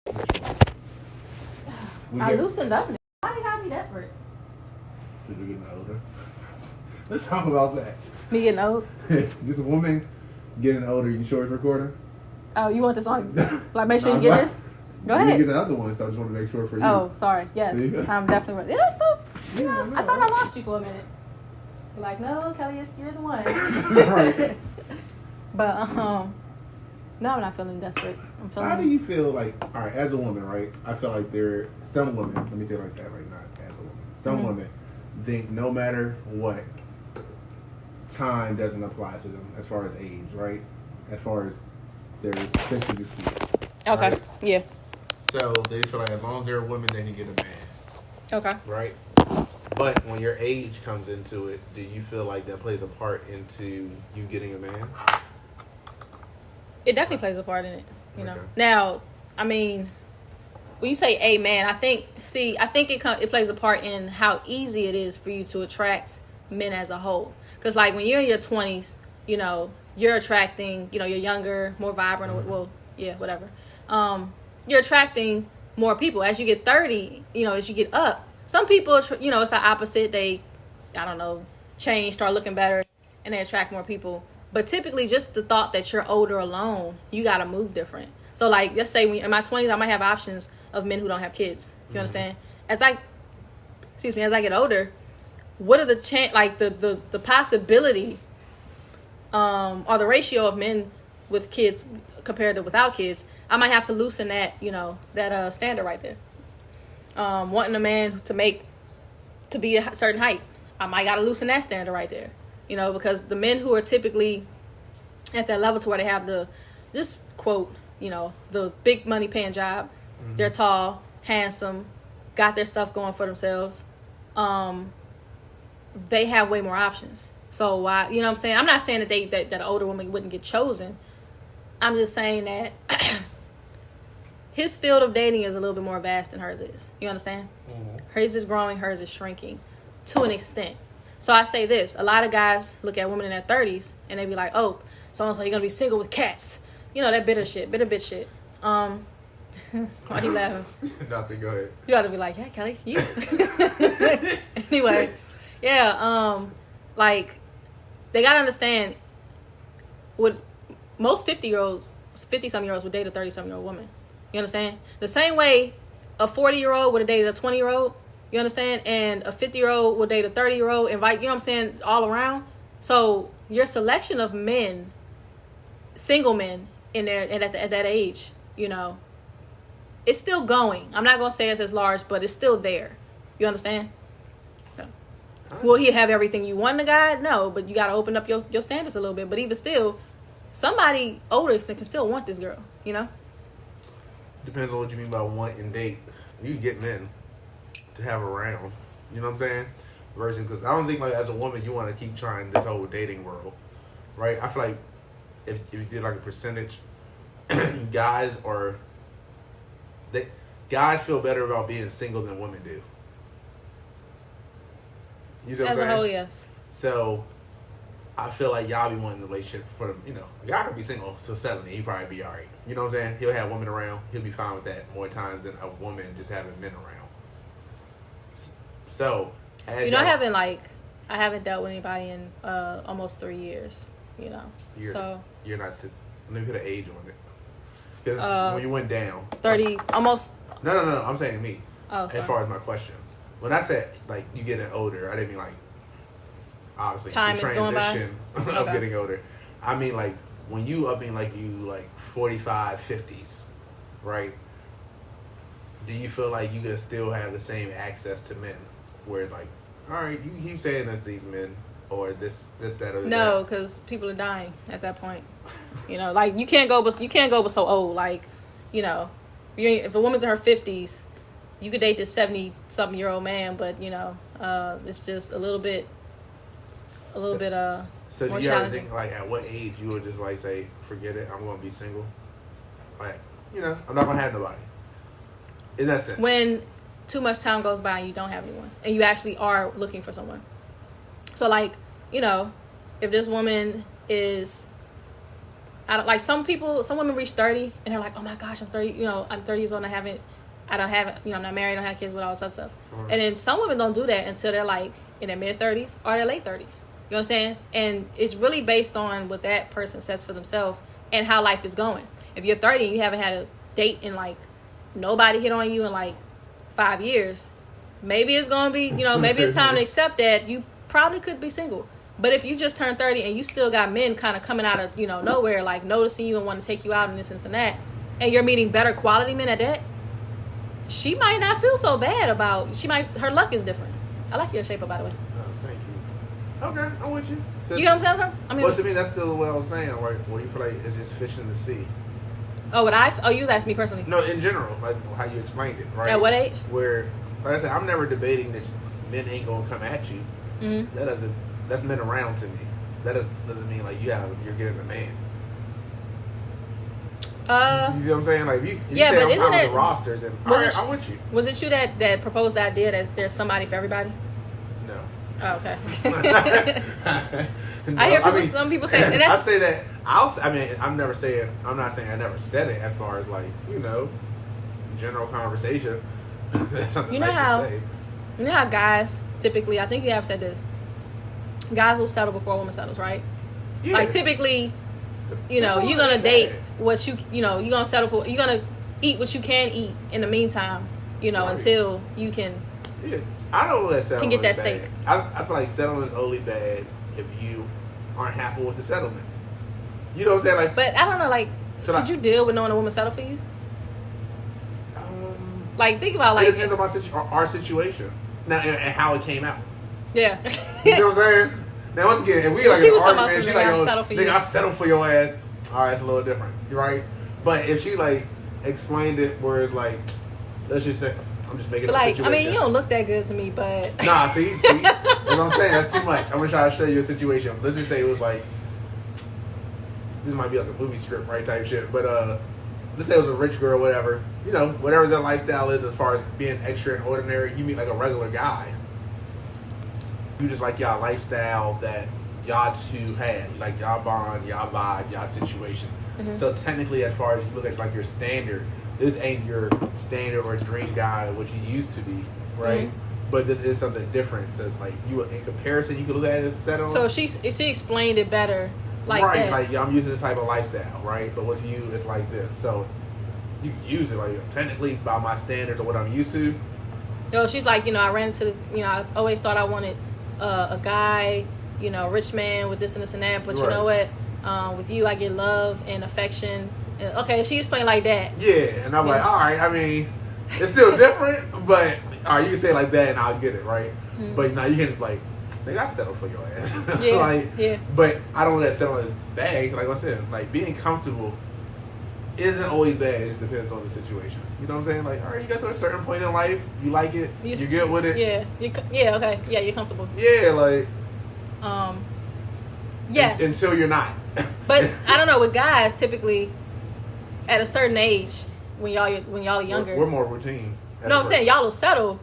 I loosened up. Why you gotta be desperate? Because you're getting older. Let's talk about that. Me getting old? Just a woman getting older. You sure it's recording? Oh, you want this on? Like, make sure you get this? Go ahead. You get the other one, so I just want to make sure for you. Oh, sorry. Yes. See? I'm definitely ready. Yeah, so, you know, I thought I lost you for a minute. You're like, no, Kelly, you're the one. Right. But, no, I'm not feeling desperate. I'm feeling... How do you feel like, all right, as a woman, right? I feel like some women, let me say it like that, right? Not as a woman. Some women think no matter what, time doesn't apply to them as far as age, right? As far as their efficiency. Okay. Right? Yeah. So they feel like as long as they're a woman, they can get a man. Okay. Right? But when your age comes into it, do you feel like that plays a part into you getting a man? It definitely plays a part in it, you know. Okay. Now, I mean, when you say a man, I think it plays a part in how easy it is for you to attract men as a whole. Because, like, when you're in your 20s, you know, you're attracting, you know, you're younger, more vibrant, whatever. You're attracting more people. As you get 30, you know, as you get up, some people, you know, it's the opposite. They, I don't know, change, start looking better, and they attract more people. But typically, just the thought that you're older alone, you got to move different. So, like, let's say in my 20s, I might have options of men who don't have kids. You understand? As I get older, what are the the possibility or the ratio of men with kids compared to without kids? I might have to loosen that, you know, that standard right there. Wanting a man to be a certain height, I might got to loosen that standard right there. You know, because the men who are typically at that level to where they have the, just quote, you know, the big money paying job, they're tall, handsome, got their stuff going for themselves, they have way more options. So why, you know what I'm saying? I'm not saying that an older woman wouldn't get chosen. I'm just saying that his field of dating is a little bit more vast than hers is. You understand? Hers is growing, hers is shrinking to an extent. So I say this, a lot of guys look at women in their 30s and they be like, oh, so-and-so, you're going to be single with cats. You know, that bitter bitch shit. Why you laughing? Nothing, go ahead. You ought to be like, yeah, Kelly, you. Anyway, yeah, like, they got to understand, what most 50-something-year-olds would date a 30-something-year-old woman. You understand? The same way a 40-year-old would have dated a 20-year-old. You understand? And a 50-year-old will date a 30-year-old, invite, you know what I'm saying, all around. So your selection of men, single men at that age, you know, it's still going. I'm not going to say it's as large, but it's still there. You understand? So, will he have everything you want in a guy? No, but you got to open up your standards a little bit. But even still, somebody older can still want this girl, you know? Depends on what you mean by want and date. You can get men to have around, you know what I'm saying? Versus, because I don't think, like, as a woman you want to keep trying this whole dating world, right? I feel like if you did like a percentage, guys feel better about being single than women do. You see what I'm saying? As a whole, yes. So I feel like y'all be wanting the relationship for them, you know. Y'all could be single till 70, he probably be alright. You know what I'm saying? He'll have women around, he'll be fine with that more times than a woman just having men around. So, you know, I haven't dealt with anybody in almost 3 years. You know, you're not. Let me put an age on it. Because when you went down, 30, almost. No. I'm saying me. Oh, sorry. As far as my question, when I said like you getting older, I didn't mean like obviously time the is going by. of getting older. I mean like when you up in like you like 45, 50s, right? Do you feel like you can still have the same access to men? Where it's like, all right, you keep saying that's these men or this, that, or that. No, because people are dying at that point. You know, like you can't go but so old. Like, you know, if a woman's in her 50s, you could date this 70-something-year-old man, but you know, it's just a little bit. So more do you ever think like at what age you would just like say, forget it, I'm gonna be single? Like, you know, I'm not gonna have nobody. In that sense. When too much time goes by and you don't have anyone, and you actually are looking for someone. So, like, you know, if this woman is I don't like some people. Some women reach 30 and they're like, oh my gosh, I'm 30. You know, I'm 30 years old and I don't have, you know, I'm not married, I don't have kids, with all this other stuff. Right. And then some women don't do that until they're like in their mid 30s or their late 30s. You understand? And it's really based on what that person sets for themselves and how life is going. If you're 30 and you haven't had a date and like nobody hit on you in like 5 years, maybe it's gonna be, you know, maybe it's time to accept that you probably could be single. But if you just turned 30 and you still got men kind of coming out of, you know, nowhere, like noticing you and want to take you out and this and that, and you're meeting better quality men at that, she might not feel so bad about, her luck is different. I like your shape, by the way. Thank you. Okay, I'm with you. So, You know what I'm saying? I mean, well, to me, that's still what I was saying, right? Where you feel like it's just fish in the sea. you was asking me personally. No, in general, like how you explained it, right? At what age? Where, like I said, I'm never debating that men ain't gonna come at you. Mm-hmm. That's men around to me. That doesn't mean like you're getting a man. You see what I'm saying? Like if you Yeah, say but I'm isn't on it- the roster, then was alright, it- I'm with you. Was it you that proposed the idea that there's somebody for everybody? No. Oh, okay. No, I hear people, mean, some people say, and I that's, say that I'm not saying I never said it as far as like, you know, general conversation. That's something You know nice how- to say. you know how guys typically, I think you have said this, guys will settle before a woman settles, right? Yeah. Like typically, you know, you're gonna date what you know, you're gonna settle for, you're gonna eat what you can eat in the meantime, you know, Right. until you can. Yes, I don't know that settling Can get is that bad. steak. I feel like settling is only bad if you aren't happy with the settlement. You know what I'm saying? Like, But I don't know, like, Could could you deal with knowing a woman settle for you? um, Like, think about it like, depends on our situation now and how it came out. yeah. You know what I'm saying? Now once again, if we like She an was talking about argument, some she nigga, like, I settle for nigga, you. I settle for your ass. All right, it's a little different, right? But if she like explained it, where it's like, let's just say, I'm just making But up a like, situation. I mean, you don't look that good to me, but Nah, see, that's what I'm saying. That's too much. I'm gonna try to show you a situation. Let's just say it was like, this might be like a movie script, right, type shit. But let's say it was a rich girl, whatever. You know, whatever their lifestyle is as far as being extra and ordinary. You meet like a regular guy. You just like y'all lifestyle that y'all two had. You like y'all bond, y'all vibe, y'all situation. Mm-hmm. So technically, as far as you look at like your standard, this ain't your standard or dream guy, which he used to be, right? Mm-hmm. But this is something different. So like you, in comparison, you can look at it as settle. so she explained it better, like right, that. like yeah, I'm using this type of lifestyle, right? But with you, it's like this. So you can use it like technically by my standards or what I'm used to. So she's like, you know, I ran into this, you know, I always thought I wanted a guy, you know, a rich man with this and this and that, but you Right. know what? With you, I get love and affection. And, okay, she explained like that. Yeah, and I'm like, all right. I mean, it's still different, but all right, you can say it like that, and I'll get it, right? Mm-hmm. But now you can just like, nigga, I settle for your ass. Yeah, like, yeah. But I don't let settling is bad. Like I said, like being comfortable isn't always bad. It just depends on the situation. You know what I'm saying? Like, all right, you got to a certain point in life, you like it, you're good with it. Yeah, yeah, okay, yeah, you're comfortable. Yeah, like Yes, until you're not. but I don't know. With guys, typically, at a certain age, when y'all are younger, we're more routine. no, I'm saying y'all will settle.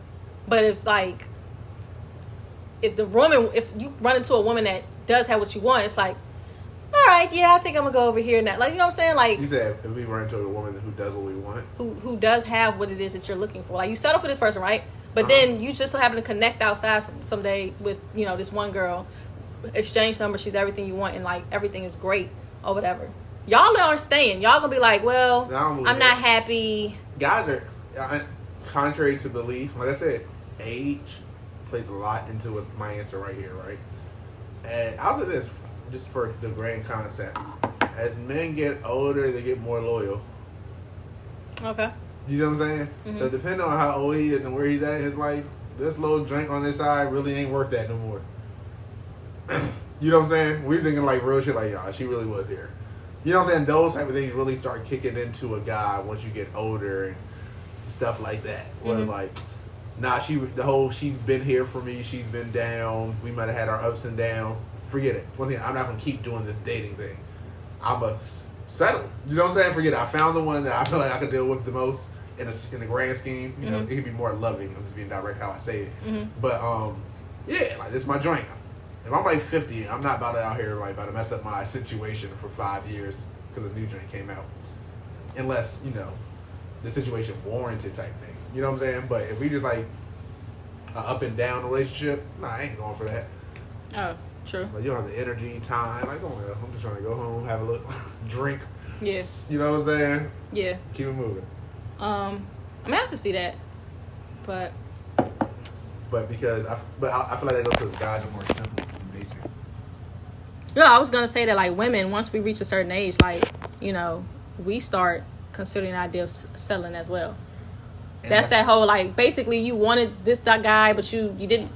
But if like, if you run into a woman that does have what you want, it's like, all right, yeah, I think I'm gonna go over here and that. Like, you know what I'm saying? Like, You said if we run into a woman who does what we want. who does have what it is that you're looking for. Like, you settle for this person, right? But Uh-huh. then you just so happen to connect outside someday with, you know, this one girl, exchange numbers, she's everything you want, and like everything is great or whatever. Y'all aren't staying. Y'all gonna be like, well, No, I don't believe I'm not that. happy. Guys are, contrary to belief, like I said, age plays a lot into it, my answer right here, right? And I'll say this, just for the grand concept. As men get older, they get more loyal. Okay. You know what I'm saying? Mm-hmm. So depending on how old he is and where he's at in his life, this little drink on this side really ain't worth that no more. You know what I'm saying? We're thinking like real shit like, y'all, she really was here. You know what I'm saying? Those type of things really start kicking into a guy once you get older and stuff like that. Where Mm-hmm. like, nah, she's been here for me, she's been down, we might have had our ups and downs. Forget it. One thing, I'm not gonna keep doing this dating thing. I'm a settle. You know what I'm saying? Forget it. I found the one that I feel like I could deal with the most in the grand scheme. You know, it could be more loving. I'm just being direct how I say it. But yeah, like this is my joint. If I'm like 50, I'm not about to out here like about to mess up my situation for 5 years because a new joint came out, unless the situation warranted type thing. You know what I'm saying? But if we just like a up and down relationship, nah, I ain't going for that. Oh, true. Like, you don't have the energy, time. Like, oh, I'm just trying to go home, have a little drink. Yeah. You know what I'm saying? Yeah. Keep it moving. I mean, I can see that, but because I feel like that goes because guys are more simple and basic. yeah, I was gonna say that like women, once we reach a certain age, like we start considering the idea of settling as well. And that's that whole like basically you wanted that guy, but you didn't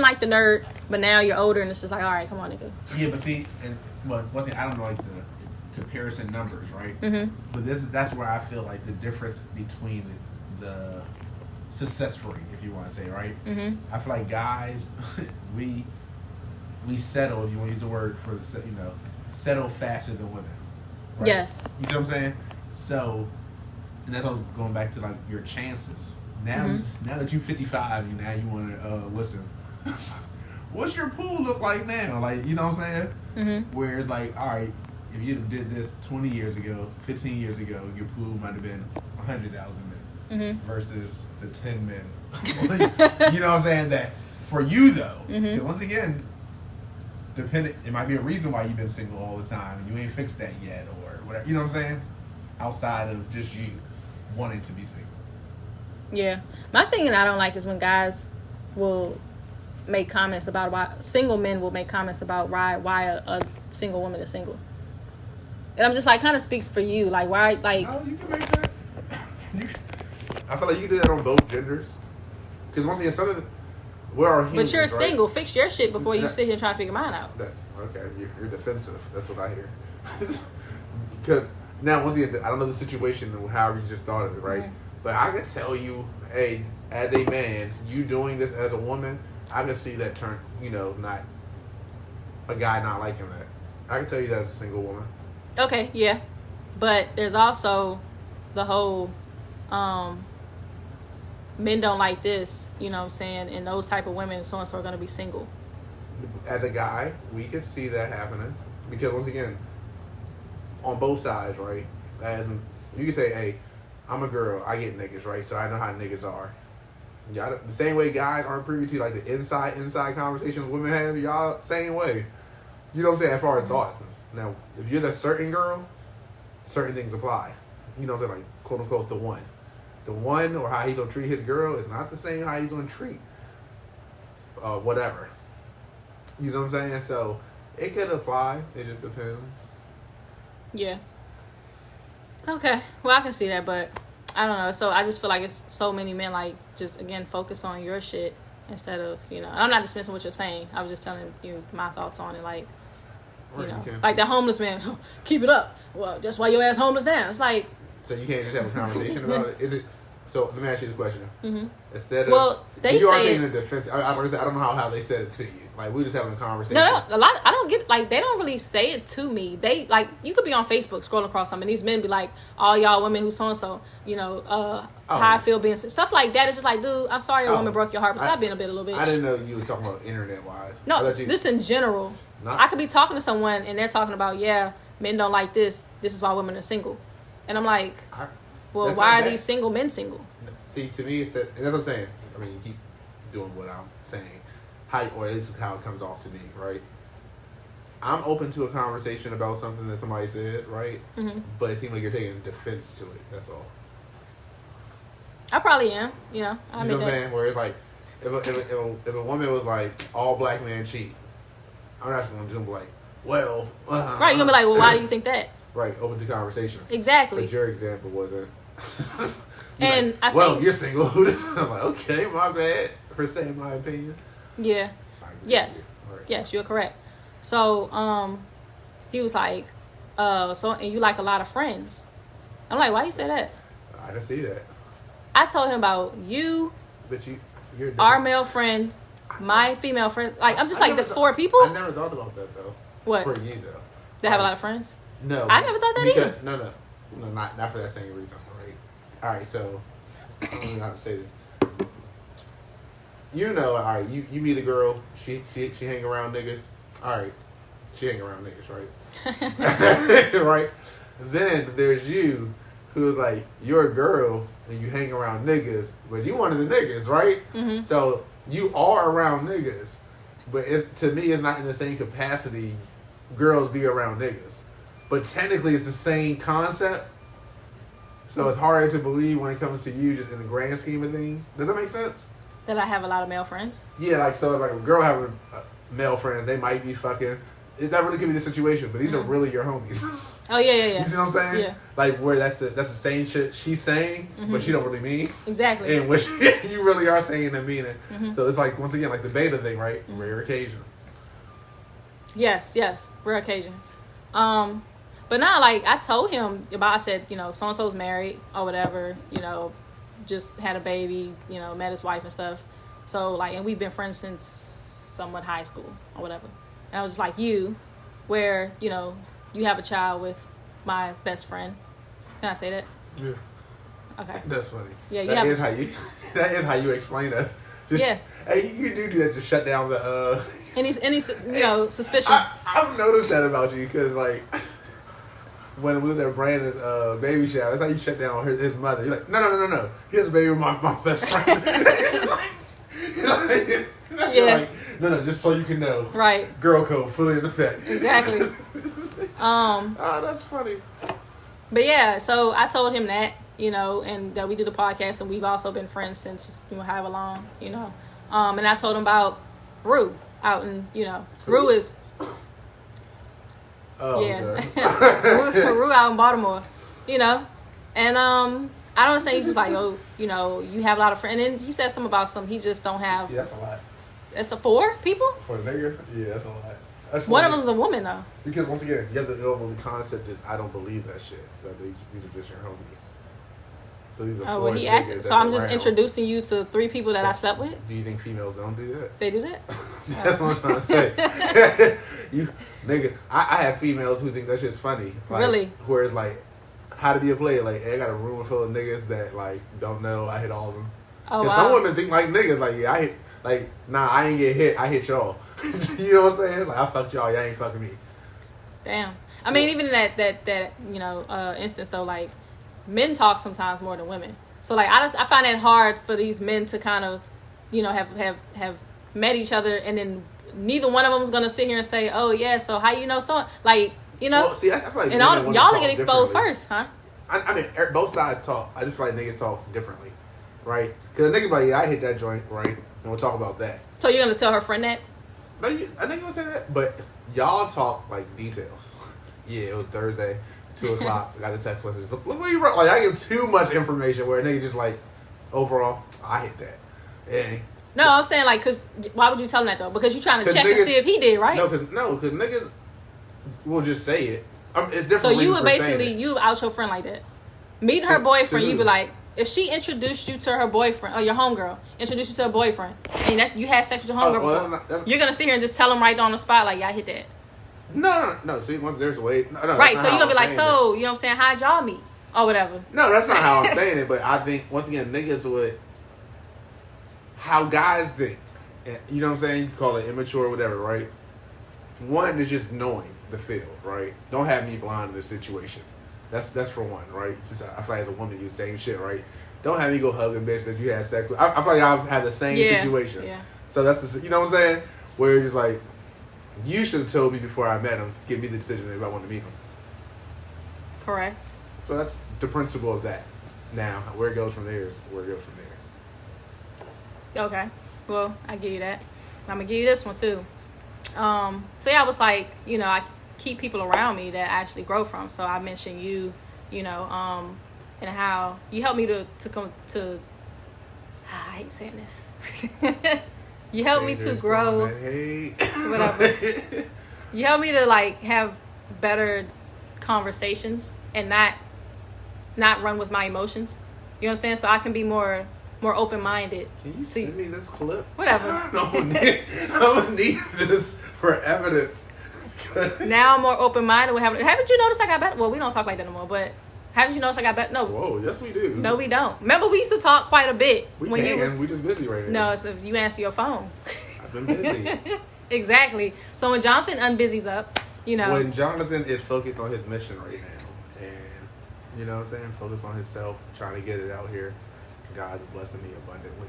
like the nerd, but now you're older and it's just like, all right, come on, nigga. Yeah, but see, and I don't know like the comparison numbers, right? Mm-hmm. But that's where I feel like the difference between the success rate, if you want to say, right? Mm-hmm. I feel like guys, we settle, if you want to use the word for settle faster than women. Right? Yes. You see what I'm saying? So, and that's all going back to like your chances. Now, now that you're 55, you want to listen. What's your pool look like now? Like, you know what I'm saying? Mm-hmm. Where it's like, all right, if you did this 20 years ago, 15 years ago, your pool might have been 100,000 men versus the 10 men. You know what I'm saying? That for you though, because once again, it might be a reason why you've been single all the time and you ain't fixed that yet or whatever. You know what I'm saying? Outside of just you wanting to be single. Yeah. My thing that I don't like is when guys will make comments about why single men will make comments about why a single woman is single. And I'm just like, kind of speaks for you. Like, why, like... No, you can make that. I feel like you can do that on both genders. Because once again, we're our humans, but you're right? single. Fix your shit before you sit here and try to figure mine out. Okay, you're defensive. That's what I hear. Because now, once again, I don't know the situation and however you just thought of it, right? Mm-hmm. But I can tell you, hey, as a man, you doing this as a woman, I can see that turn, not a guy not liking that. I can tell you that as a single woman. Okay, yeah. But there's also the whole men don't like this, you know what I'm saying, and those type of women so and so are going to be single. As a guy, we can see that happening because once again, on both sides, right? As you can say, hey, I'm a girl, I get niggas, right? So I know how niggas are. Y'all, the same way guys aren't privy to like the inside conversations women have, y'all same way. You know what I'm saying? As far as thoughts. Now, if you're the certain girl, certain things apply. You know what I'm saying? Like, quote unquote, the one. The one or how he's going to treat his girl is not the same how he's going to treat whatever. You know what I'm saying? So, it could apply. It just depends. Yeah. Okay. Well, I can see that, but I don't know. So, I just feel like it's so many men, like, just, again, focus on your shit instead of, I'm not dismissing what you're saying. I was just telling you my thoughts on it, like, like that homeless man, keep it up. Well, that's why your ass homeless now. It's like... So you can't just have a conversation about it? Is it... So, let me ask you the question. Mm-hmm. Instead of... Well, they you say... are taking a defense... I don't know how they said it to you. Like, we're just having a conversation. No, a lot... I don't get... Like, they don't really say it to me. They, like... You could be on Facebook scrolling across something. These men be like, all y'all women who so-and-so, how I feel being... Stuff like that. It's just like, dude, I'm sorry a woman broke your heart, but stop being a little bitch. I didn't know you was talking about internet-wise. No, just in general. I could be talking to someone and they're talking about, men don't like this. This is why women are single. And I'm like, well, why are these single men single? See, to me, it's that, and that's what I'm saying. I mean, you keep doing what I'm saying. Or this is how it comes off to me, right? I'm open to a conversation about something that somebody said, right? Mm-hmm. But it seems like you're taking defense to it. That's all. I probably am. I you know what I'm saying? Where it's like, if a woman was like, all black men cheat, I'm not going to jump like, well... right, you're going to be like, well, why do you think that? Right, open to conversation. Exactly. But your example wasn't... and like, well, you're single. I was like, okay, my bad for saying my opinion. Yeah. Yes. Right. Yes, you're correct. So, he was like, and you like a lot of friends. I'm like, why you say that? I can see that. I told him about you, but you're our male friend, my female friend. Like, I'm just like, that's 4 people? I never thought about that, though. What? For you, though. They have a lot of friends? No. I never thought that either. No, not for that same reason, right? All right, so, I don't know how to say this. All right, you meet a girl, she hang around niggas. All right, she hang around niggas, right? Right? And then there's you, who's like, you're a girl and you hang around niggas, but you one of the niggas, right? Mm-hmm. So you are around niggas, but to me, it's not in the same capacity girls be around niggas. But technically, it's the same concept. So it's harder to believe when it comes to you, just in the grand scheme of things. Does that make sense? That I have a lot of male friends. Yeah, like, so like a girl having male friends, they might be fucking. That really could be the situation, but these are really your homies. Oh yeah. You see what I'm saying? Yeah. Like, where that's the same shit she's saying, but she don't really mean. Exactly. And what you really are saying and meaning. So it's like, once again, like the beta thing, right? Rare occasion. Yes, rare occasion. But now, like, I told him about, I said, you know, so-and-so's married or whatever, you know, just had a baby, you know, met his wife and stuff. So, like, and we've been friends since somewhat high school or whatever. And I was just like you, where, you know, you have a child with my best friend. Can I say that? Yeah. Okay. That's funny. Yeah, you that have is how you. That is how you explain us. Just, Yeah. Hey, you do that to shut down the. Any you know, suspicion. I've noticed that about you because, like, when we was at Brandon's baby shower, that's how you shut down his mother. You're like, no. Here's a baby with my best friend. You're like, no, just so you can know. Right. Girl code fully in effect. Exactly. Oh, that's funny. But yeah, so I told him that, you know, and that we do the podcast, and we've also been friends since, you know, however long, you know. And I told him about Rue out in, you know, Rue is, Oh, yeah, okay. Rue out in Baltimore, you know. And I don't understand. He's just like, oh, you know, you have a lot of friends. And then he said something about he just don't have. Yeah, that's a lot. It's a 4 people? For a nigga? Yeah, that's a lot. That's One funny. of them's a woman, though. Because once again, you have to go over the concept is I don't believe that shit. That these are just your homies. So these are Oh, 4 well, he niggas acted. that's So I'm just around. introducing you to 3 people that I slept with? Do you think females don't do that? They do that? That's what I'm trying to say. You, nigga, I have females who think that shit's funny. Like, Really? Whereas, like, how to be a player. Like, hey, I got a room full of niggas that, like, don't know I hit all of them. Oh, Because wow. some women think like niggas. Like, yeah, I hit. Like, nah, I ain't get hit. I hit y'all. You know what I'm saying? Like, I fucked y'all. Y'all ain't fucking me. Damn. I mean, even in that you know, instance, though, like, men talk sometimes more than women. So, like, I find it hard for these men to kind of, you know, have met each other, and then neither one of them is going to sit here and say, oh, yeah, so how you know so? Like, you know? Well, see, I feel like and men and women y'all talk get exposed differently. first, huh? I mean, both sides talk. I just feel like niggas talk differently, right? Because a nigga be like, yeah, I hit that joint, right? And we'll talk about that. So you're going to tell her friend that? No, I think gonna say that, but y'all talk like details. Yeah, it was Thursday, 2:00. I got the text message. Look what you wrote. Like, I give too much information where a nigga just like, overall, I hit that. And No, I'm saying, like, because why would you tell him that, though? Because you're trying to 'Cause check and niggas- see if he did, right? no, because niggas will just say it. It's different. So you reasons would for saying basically, it. you out your friend like that. Meeting To- her boyfriend, to you'd be who? like, if she introduced you to her boyfriend, or your homegirl, introduced you to her boyfriend, and you had sex with your homegirl well, before, that's- you're going to sit here and just tell him right on the spot, like, yeah, I hit that. No. See, once there's a way. No, that's Right, not so how you're going to be I'm like, saying it. so, you know what I'm saying, how'd y'all meet? Or whatever. No, that's not how I'm saying it, but I think, once again, niggas would, how guys think, and you know what I'm saying, you call it immature or whatever, right? One is just knowing the feel, right? Don't have me blind in this situation. That's for one, right? Just, I feel like as a woman, you same shit, right? Don't have me go hug a bitch that you had sex with. I feel like I've had the same situation. Yeah. So that's the, you know what I'm saying? Where you're just like, you should have told me before I met him, give me the decision if I want to meet him. Correct. So that's the principle of that. Now, where it goes from there is where it goes from there. Okay. Well, I give you that. I'm going to give you this one, too. So, yeah, I was like, you know, I keep people around me that I actually grow from. So I mentioned you, you know, and how you helped me to come to, I hate saying this. You helped me to Haters grow, gonna hate. whatever. You helped me to, like, have better conversations and not run with my emotions. You know what I'm saying? So I can be more open-minded. Can you send me this clip? Whatever. I'm gonna need this for evidence. Now I'm more open-minded. Haven't you noticed I got better? Well, we don't talk like that no more, but haven't you noticed I got better? No. Whoa, yes we do. No, we don't. Remember, we used to talk quite a bit. We when can. you was, We just busy right now. no, it's if you answer your phone. I've been busy. Exactly. So when Jonathan unbusies up, you know. When Jonathan is focused on his mission right now, You know what I'm saying? Focus on himself, trying to get it out here. God's blessing me abundantly.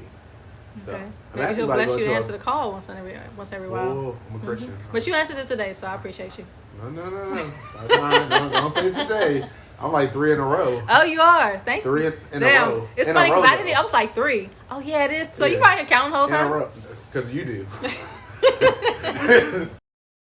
So, Okay. I'm Maybe actually he'll about to bless go you to to answer the call once every while. Oh, I'm a Christian. But you answered it today, so I appreciate you. No. Don't say today. I'm like 3 in a row. Oh, you are. Thank you. 3 in a Damn. row. It's In funny a row, because I though. didn't. I was like 3. Oh yeah, it is. So you Yeah. probably counting the whole In a time. row. Because you do.